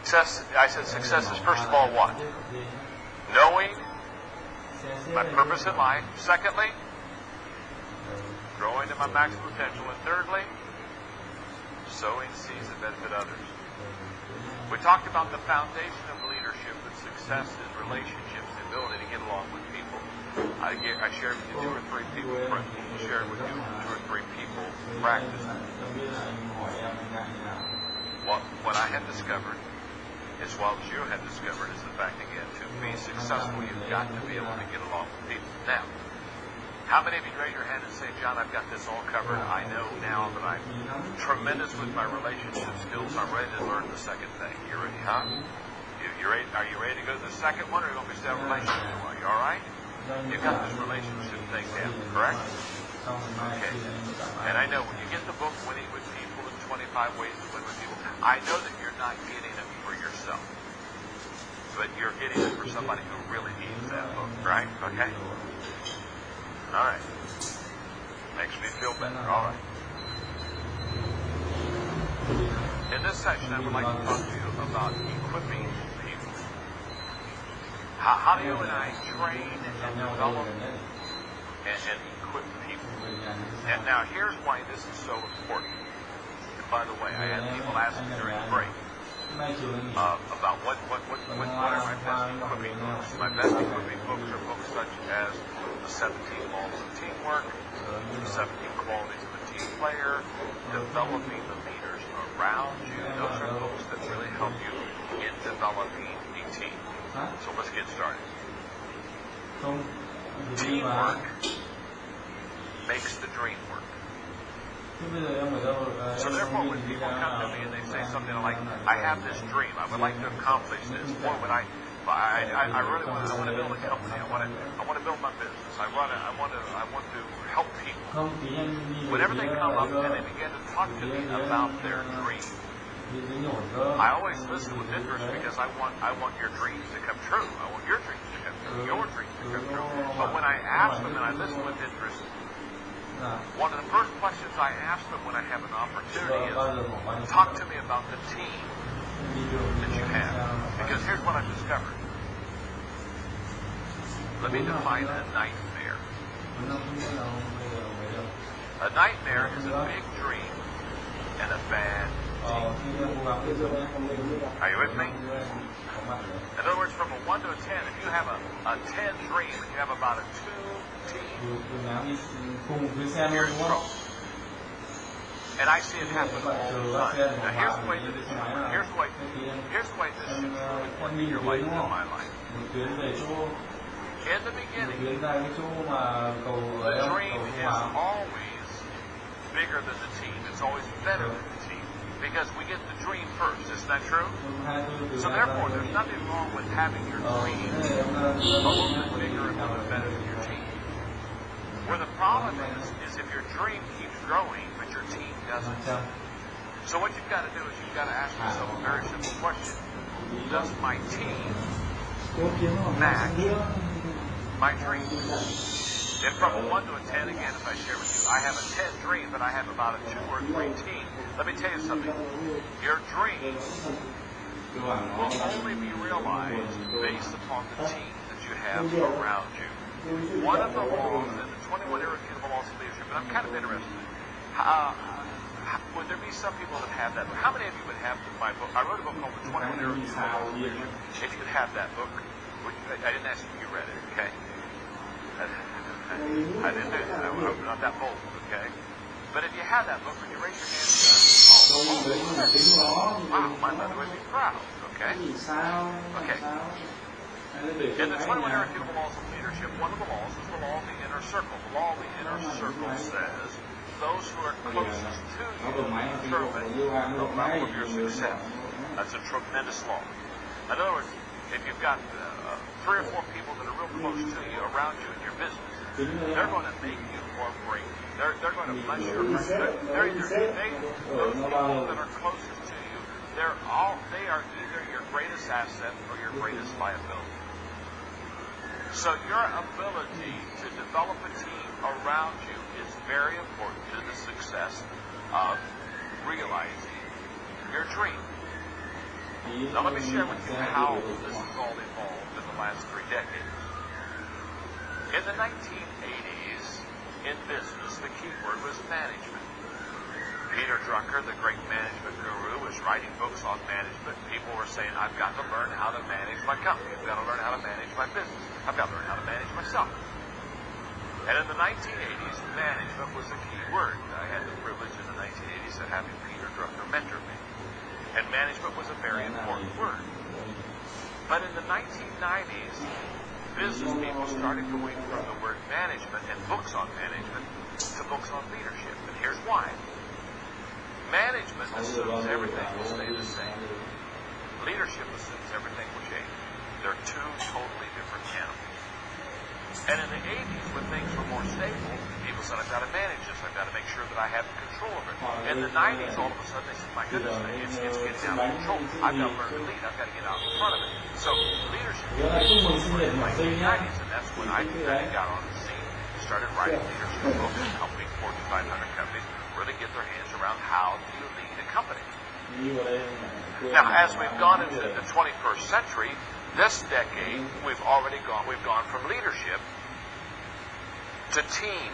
Success, I said success is first of all what? Knowing my purpose in life. Secondly, growing to my maximum potential. And thirdly, sowing seeds that benefit others. We talked about the foundation of leadership and success is relationships, the ability to get along with people. I shared with you 2 or 3 people, shared with you 2 or 3 people practice. What I had discovered, as well as you had discovered, is the fact, again, to be successful, you've got to be able to get along with people. Now, how many of you raise your hand and say, John, I've got this all covered. I know now that I'm tremendous with my relationship skills. I'm ready to learn the second thing. You ready, huh? Are you ready to go to the second one, or are you going to be still relationship? Are you all right? You've got this relationship thing down, correct? Okay. And I know when you get the book, Winning with People in 25 Ways to Win with People, I know that you're not getting it for yourself, but you're getting it for somebody who really needs that book, right? Okay? All right. Makes me feel better. All right. In this section, I would like to talk to you about equipping people. How do you and I train and develop and equip people? And now, here's why this is so important. And by the way, I had people ask me during the break about what are my best equipping books. My best equipping books are books such as The 17 Laws of Teamwork, The 17 Qualities of a Team Player, Developing the Leaders Around You. Those are books that really help you in developing a team. So let's get started. Teamwork makes the dream work. So therefore, when people come to me and they say something like, I have this dream, I would like to accomplish this, or when I really want to build a company, I want to build my business, I want to help people. Whenever they come up and they begin to talk to me about their dream, I always listen with interest because I want your dreams to come true. I want your dreams to come true, your dreams to come true. But when I ask them and I listen with interest, one of the first questions I ask them when I have an opportunity is, talk to me about the team that you have. Because here's what I've discovered. Let me define a nightmare. A nightmare is a big dream and a bad team. Are you with me? In other words, from a 1 to a 10, if you have a 10 dream and you have about a 2 team, you're in trouble. And I see it happen all the time. Now here's the way that this should work. Here's the way this should work in your life and in my life. In the beginning, the dream is always bigger than the team. It's always better than the team. Because we get the dream first. Isn't that true? So therefore, there's nothing wrong with having your dream a little bit bigger and a little bit better than your team. Where the problem is if your dream keeps growing, but your team doesn't. So what you've got to do is you've got to ask yourself a very simple question. Does my team match my dream? If from a 1 to a 10, again, if I share with you, I have a 10 dream, but I have about a 2 or 3 team. Let me tell you something. Your dream will only be realized based upon the team that you have around you. One of the laws, and the 21 irrefutable laws of leadership, and I'm kind of interested. Would there be some people that have that book? How many of you would have my book? I wrote a book called The 21 Irrefutable Laws of Leadership. If you could have that book, I didn't ask if you read it, okay? I didn't do that. I'm not that bold, okay? But if you have that book, would you raise your hand and say, wow, my mother would be proud, okay? Okay. In the 21 irrefutable laws of leadership, one of the laws is the law of the inner circle. The law of the inner circle says those who are closest to you determine the level of your success. That's a tremendous law. In other words, if you've got 3 or 4 people that are real close to you, around you in your business, they're going to make you or break you. They're going to bless your those people that are closest to you, they are either your greatest asset or your greatest liability. So your ability to develop a team around you is very important to the success of realizing your dream. Now let me share with you how this has all evolved in the last 3 decades. In the 1980s, in business, the key word was management. Peter Drucker, the great management guru, was writing books on management. People were saying, I've got to learn how to manage my company. I've got to learn how to manage my business. I've got to learn how to manage myself. And in the 1980s, management was a key word. I had the privilege in the 1980s of having Peter Drucker mentor me. And management was a very important word. But in the 1990s, business people started going from the word management and books on management to books on leadership. And here's why. Management assumes everything will stay the same. Leadership assumes everything will change. They're two totally different animals. And in the 80s, when things were more stable, people said, I've got to manage this. I've got to make sure that I have control of it. In the 90s, all of a sudden, they said, my goodness, it's getting out of control. I've got to learn to lead. I've got to get out in front of it. So leadership in the 1990s, and that's when I got on the scene, started writing leadership books, helping Fortune 500 companies really get their hands around how do you lead a company. Now, as we've gone into the 21st century, this decade, we've gone from leadership to team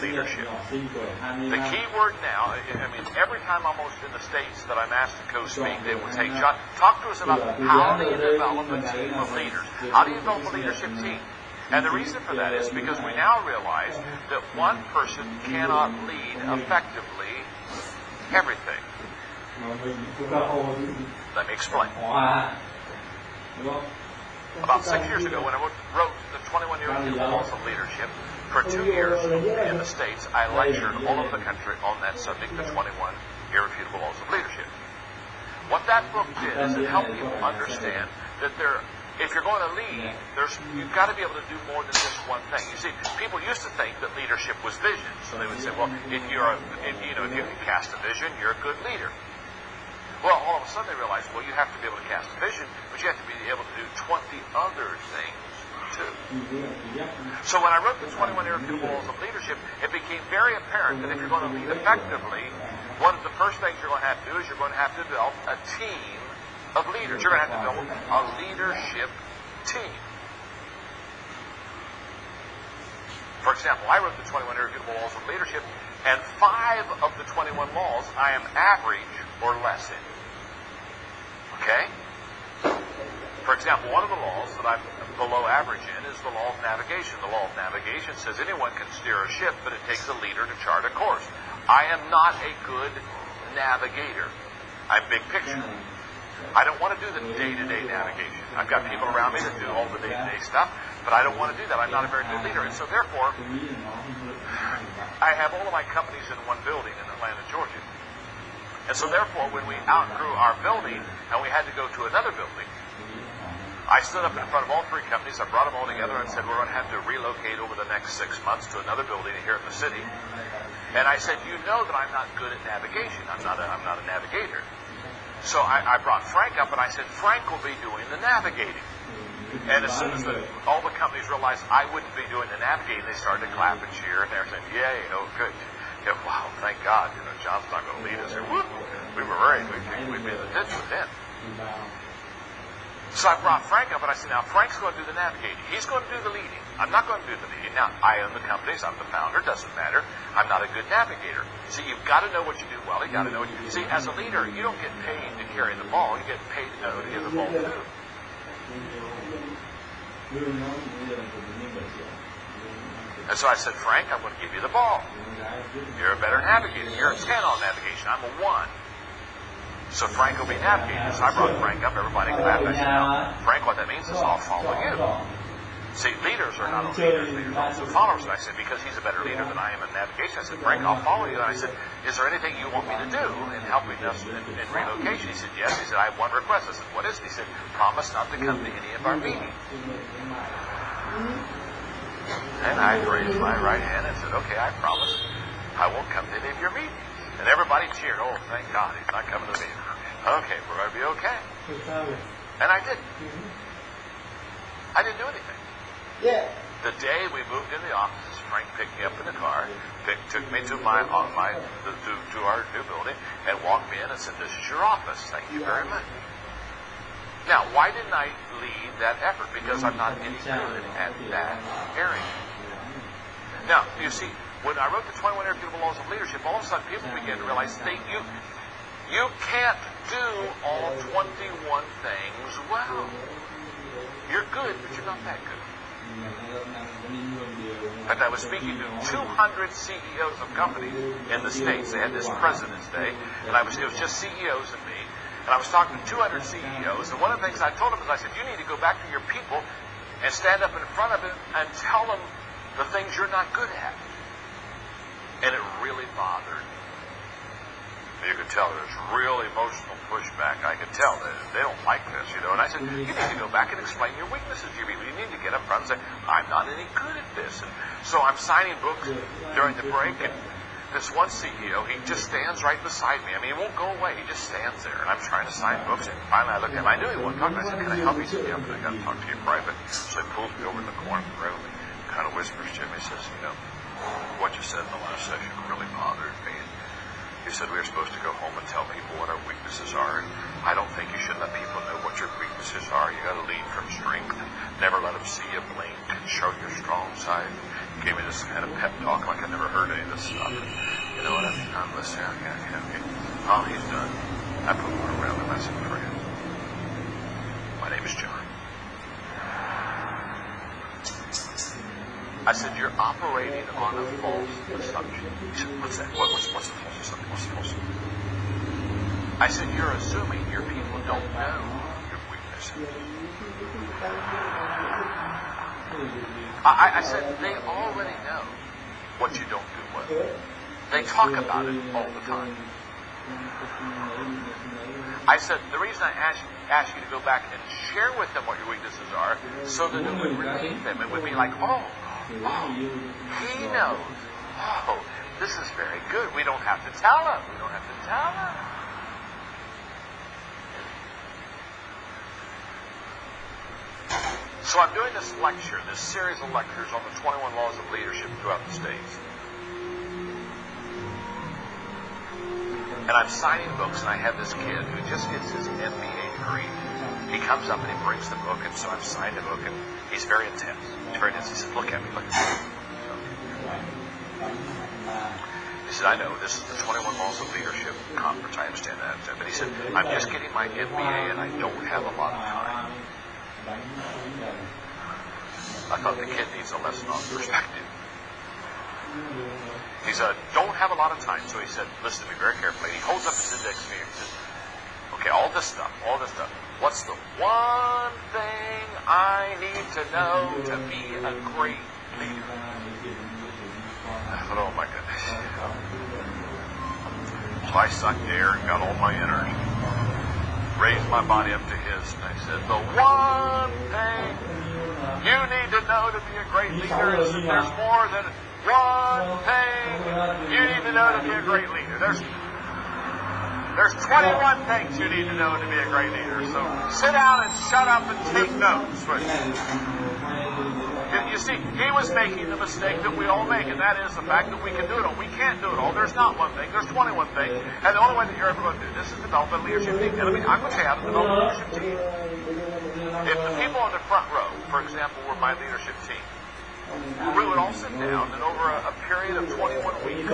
leadership. The key word now, I mean, every time almost in the States that I'm asked to co-speak, they will say, John, talk to us about how do you develop a team of leaders? How do you develop a leadership team? And the reason for that is because we now realize that one person cannot lead effectively everything. Let me explain. About 6 years ago, when I wrote the 21 Irrefutable Laws of Leadership, for 2 years in the States, I lectured all over the country on that subject, the 21 Irrefutable Laws of Leadership. What that book did is it helped people understand that if you're going to lead, you've got to be able to do more than just one thing. You see, people used to think that leadership was vision. So they would say, well, if you can cast a vision, you're a good leader. Well, all of a sudden they realized, well, you have to be able to cast a vision, but you have to be able to do 20 other things too. So when I wrote the 21 Irrefutable Laws of Leadership, it became very apparent that if you're going to lead effectively, one of the first things you're going to have to do is you're going to have to develop a team of leaders. You're going to have to develop a leadership team. For example, I wrote the 21 Irrefutable Laws of Leadership, and 5 of the 21 laws I am average or less in. Okay? For example, one of the laws that I'm below average in is the law of navigation. The law of navigation says anyone can steer a ship, but it takes a leader to chart a course. I am not a good navigator. I'm big picture. I don't want to do the day-to-day navigation. I've got people around me that do all the day-to-day stuff, but I don't want to do that. I'm not a very good leader. And so therefore, I have all of my companies in one building in Atlanta, Georgia. And so therefore, when we outgrew our building and we had to go to another building, I stood up in front of all 3 companies, I brought them all together and said, we're going to have to relocate over the next 6 months to another building here in the city. And I said, you know that I'm not good at navigation. I'm not a navigator. So I brought Frank up and I said, Frank will be doing the navigating. And as soon as all the companies realized I wouldn't be doing the navigating, they started to clap and cheer and they were saying, yay, oh good. Yeah, wow, thank God, John's not going to lead us here. Whoop. We were worried. We'd be in the ditch with him. So I brought Frank up and I said, now Frank's going to do the navigating. He's going to do the leading. I'm not going to do the leading. Now, I own the companies. I'm the founder. Doesn't matter. I'm not a good navigator. See, you've got to know what you do well. You've got to know what you do. See, as a leader, you don't get paid to carry the ball. You get paid to know to give the ball to who. And so I said, Frank, I'm going to give you the ball. You're a better navigator. You're a 10 on navigation. I'm a 1. So Frank will be navigating. So I brought Frank up. Everybody clapped. I said, now, Frank, what that means is I'll follow you. See, leaders are not only leaders, leaders are also followers. And I said, because he's a better leader than I am in navigation, I said, Frank, I'll follow you. And I said, is there anything you want me to do in helping us in relocation? He said, yes. He said, I have one request. I said, what is it? He said, promise not to come to any of our meetings. And I raised my right hand and said, okay, I promise I won't come to any of your meetings. And everybody cheered. Oh, thank God, he's not coming to me. Okay, we're going to be okay. And I didn't. I didn't do anything. Yeah. The day we moved in the office, Frank picked me up in the car, took me to to our new building, and walked me in and said, "This is your office. Thank you very much." Now, why didn't I lead that effort? Because I'm not any good at that area. Now, you see, when I wrote the 21 Irrefutable Laws of Leadership, all of a sudden people began to realize you can't do all 21 things well. You're good, but you're not that good. In fact, I was speaking to 200 CEOs of companies in the States. They had this President's Day, and it was just CEOs and me. And I was talking to 200 CEOs, and one of the things I told them is, I said, you need to go back to your people and stand up in front of them and tell them the things you're not good at. And it really bothered me. You could tell there's real emotional pushback. I could tell that they don't like this, you know. And I said, you need to go back and explain your weaknesses to your people. You need to get up front and say, I'm not any good at this. And so I'm signing books during the break, and this one CEO, he just stands right beside me. I mean, he won't go away. He just stands there. And I'm trying to sign books. And finally, I looked at him. I knew he wanted to talk. I said, can I help you? He said, yeah, but I got to talk to you private. So he pulls me over in the corner of the room and kind of whispers to me. He says, you know, what you said in the last session really bothered me. He said we were supposed to go home and tell people what our weaknesses are. And I don't think you should let people know what your weaknesses are. You got to lead from strength and never let them see you blink and show your strong side. He gave me this kind of pep talk like I never heard any of this stuff. And you know what? I'm listening. Okay. Oh, he's done. I put one around him. I said, friend, my name is John. I said, you're operating on a false assumption. He said, what's that? What's the false assumption? What's the false assumption? I said, you're assuming your people don't know your weaknesses. I said, they already know what you don't do well. They talk about it all the time. I said, the reason I ask you to go back and share with them what your weaknesses are, so that it would relieve them. It would be like, oh, he knows. Oh, this is very good. We don't have to tell him. We don't have to tell him. So I'm doing this lecture, this series of lectures on the 21 Laws of Leadership throughout the States. And I'm signing books, and I have this kid who just gets his MBA degree. He comes up and he brings the book, and so I've signed the book, and he's very intense. He's very intense. He said, look at me, look at me. He said, I know, this is the 21 Laws of Leadership conference. I understand that. But he said, I'm just getting my MBA, and I don't have a lot of time. I thought the kid needs a lesson on perspective. He said, don't have a lot of time. So he said, listen to me very carefully. And he holds up his index finger. He says, okay, all this stuff. What's the one thing I need to know to be a great leader? I thought, oh my goodness. So I sucked air and got all my energy. Raised my body up to his, and I said, the one thing you need to know to be a great leader is that there's more than one thing you need to know to be a great leader. There's 21 things you need to know to be a great leader. So sit down and shut up and take notes. You see, he was making the mistake that we all make, and that is the fact that we can do it all. We can't do it all. There's not one thing. There's 21 things. And the only way that you're ever going to do this is develop a leadership team. And I'm going to say how to develop a leadership team. If the people on the front row, for example, were my leadership team, we would all sit down, and over a period of 21 weeks,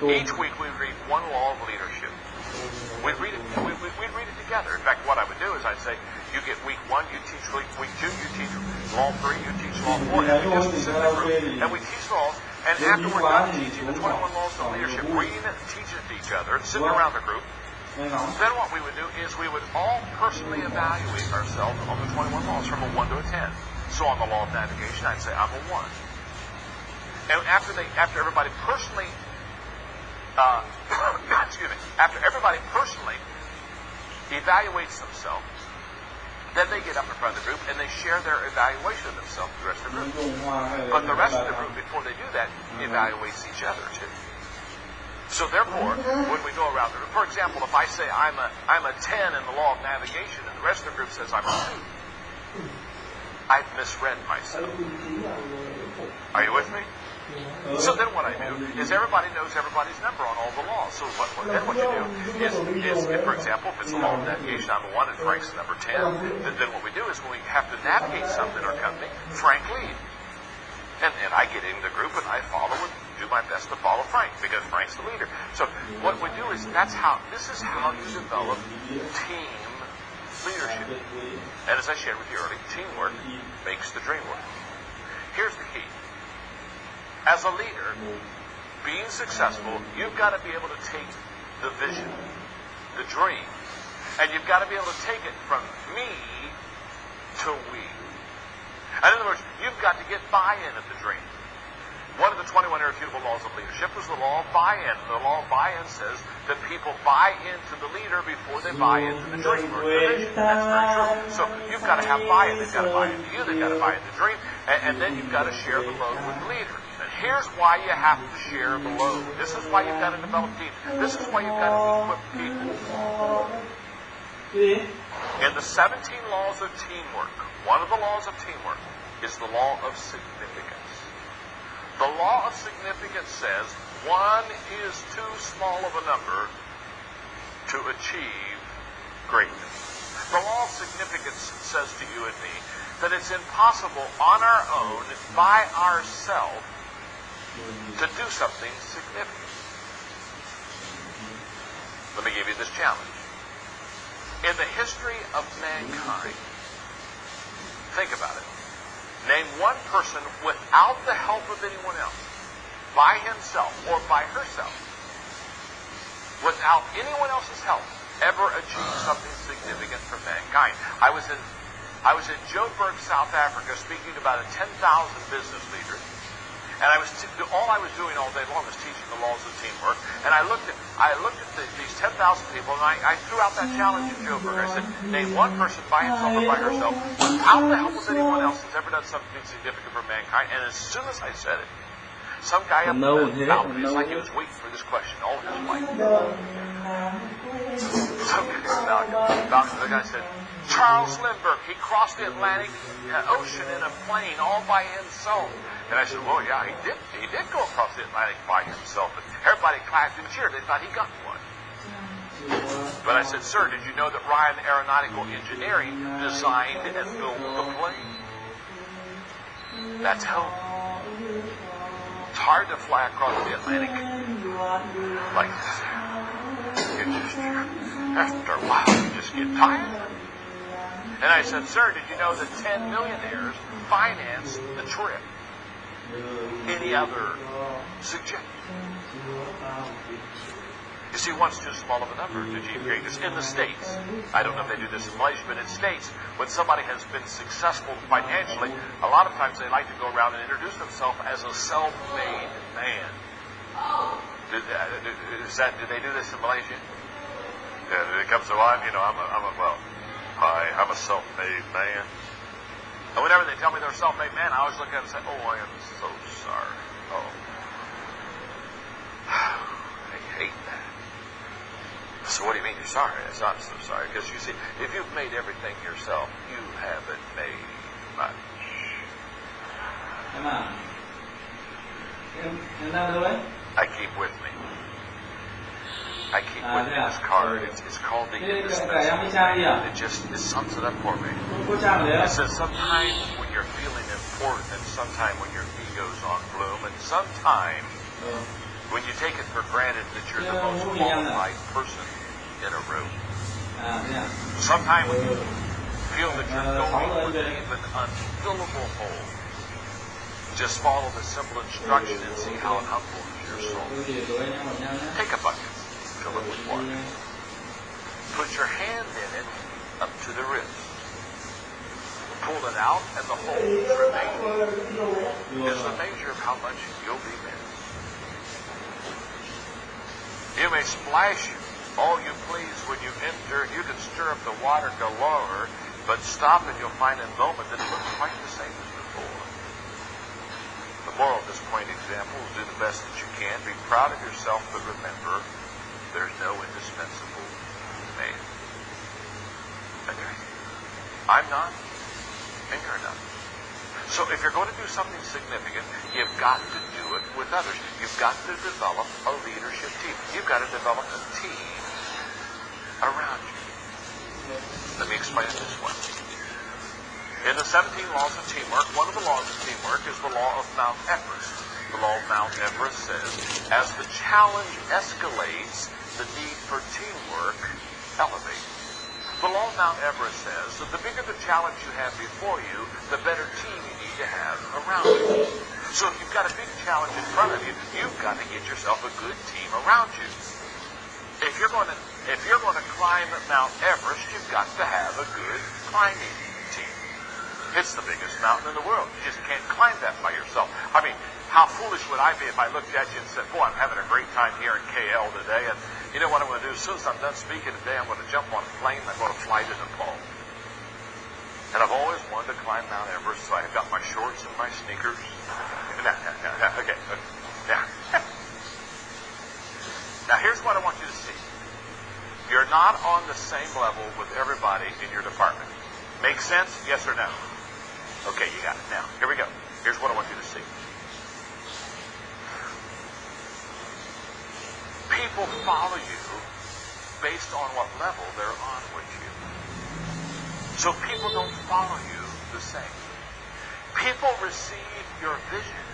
each week we would read one law of leadership. We'd read it together. In fact, what I would do is I'd say, you get week 1, you teach week 2, you teach law 3, you teach law 4, and we just sit in a group, and we teach laws, and after we're done teaching the 21 laws of leadership, reading it and teaching it to each other, and sitting around the group, then what we would do is we would all personally evaluate ourselves on the 21 laws from a 1 to a 10. So on the law of navigation, I'd say I'm a 1. And after everybody personally, after everybody personally evaluates themselves, then they get up in front of the group and they share their evaluation of themselves with the rest of the group. But the rest of the group, before they do that, evaluates each other too. So therefore, when we go around the room, for example, if I say I'm a 10 in the law of navigation, and the rest of the group says I'm a 2. I've misread myself. Are you with me? So then what I do is everybody knows everybody's number on all the laws. So then what you do is if, for example, if it's the law of navigation, I'm 1 and Frank's number 10, then what we do is when we have to navigate something in our company, Frank leads. And I get in the group and I follow and do my best to follow Frank because Frank's the leader. So what we do is this is how you develop team leadership. And as I shared with you earlier, teamwork makes the dream work. Here's the key. As a leader, being successful, you've got to be able to take the vision, the dream, and you've got to be able to take it from me to we. In other words, you've got to get buy-in of the dream. One of the 21 irrefutable laws of leadership is the law of buy-in. The law of buy-in says that people buy into the leader before they buy into the dream or the vision. That's very true. So you've got to have buy-in. They've got to buy into you. They've got to buy into the dream. And then you've got to share the load with the leader. And here's why you have to share the load. This is why you've got to develop teams. This is why you've got to equip people. In the 17 laws of teamwork, one of the laws of teamwork is the law of significance. The law of significance says 1 is too small of a number to achieve greatness. The law of significance says to you and me that it's impossible on our own, by ourselves, to do something significant. Let me give you this challenge. In the history of mankind, think about it. Name one person without the help of anyone else, by himself or by herself, without anyone else's help, ever achieve something significant for mankind. I was in Joburg, South Africa, speaking about 10,000 business leaders, and all I was doing all day long was teaching the laws of teamwork. And I looked at these 10,000 people, and I threw out that challenge in Joburg. I said, name one person by himself or by herself, without the help of anyone else, that's ever done something significant for mankind. And as soon as I said it, some guy up in the balcony, it's like he was waiting for this question all his life. Some guy up in the balcony, the guy said, Charles Lindbergh, he crossed the Atlantic Ocean in a plane all by himself. And I said, well, yeah, he did go across the Atlantic by himself. And everybody clapped and cheered. They thought he got one. But I said, sir, did you know that Ryan Aeronautical Engineering designed and built the plane? That's how. It's hard to fly across the Atlantic like this. After a while, you just get tired. And I said, sir, did you know that 10 millionaires financed the trip? Any other suggestion? You see, one's too small of a number to achieve greatness. In the States, I don't know if they do this in Malaysia, but in the States, when somebody has been successful financially, a lot of times they like to go around and introduce themselves as a self-made man. Do they do this in Malaysia? Yeah, it comes to life, I'm a self-made man. And whenever they tell me they're a self-made man, I always look at it and say, oh, I am so sorry. Oh. I hate that. So what do you mean you're sorry? I'm not so sorry. Because you see, if you've made everything yourself, you haven't made much. I keep with me. I keep with me this card. It's called the indispensable. It sums it up for me. It says sometimes when you're feeling important, and sometimes when your ego's on bloom, and sometimes when you take it for granted that you're the most qualified person in a room. Sometimes when you feel that you're going with an unfillable hole, just follow the simple instruction and see how it humbles your soul. Take a bucket. Fill it with water. Put your hand in it up to the wrist. Pull it out, and the hole remaining is the measure of how much you'll be missed. You may splash all you please when you enter. You can stir up the water galore, but stop and you'll find in a moment that it looks quite the same as before. The moral of this quaint example is do the best that you can. Be proud of yourself, but remember, there's no indispensable man. Okay. I'm not, and you're not. So if you're going to do something significant, you've got to do it with others. You've got to develop a leadership team. You've got to develop a team around you. Let me explain it this way. In the 17 laws of teamwork, one of the laws of teamwork is the law of Mount Everest. The law of Mount Everest says, as the challenge escalates, the need for teamwork elevates. The law of Mount Everest says that the bigger the challenge you have before you, the better team you need to have around you. So if you've got a big challenge in front of you, you've got to get yourself a good team around you. If you're going to climb Mount Everest, you've got to have a good climbing team. It's the biggest mountain in the world. You just can't climb that by yourself. I mean, how foolish would I be if I looked at you and said, boy, I'm having a great time here in KL today, and you know what I'm going to do? As soon as I'm done speaking today, I'm going to jump on a plane and I'm going to fly to Nepal. And I've always wanted to climb Mount Everest, so I've got my shorts and my sneakers. Okay. Now, here's what I want you to see. You're not on the same level with everybody in your department. Make sense? Yes or no? Okay, you got it. Now, here we go. Here's what I want you to see. People follow you based on what level they're on with you. So people don't follow you the same. People receive your vision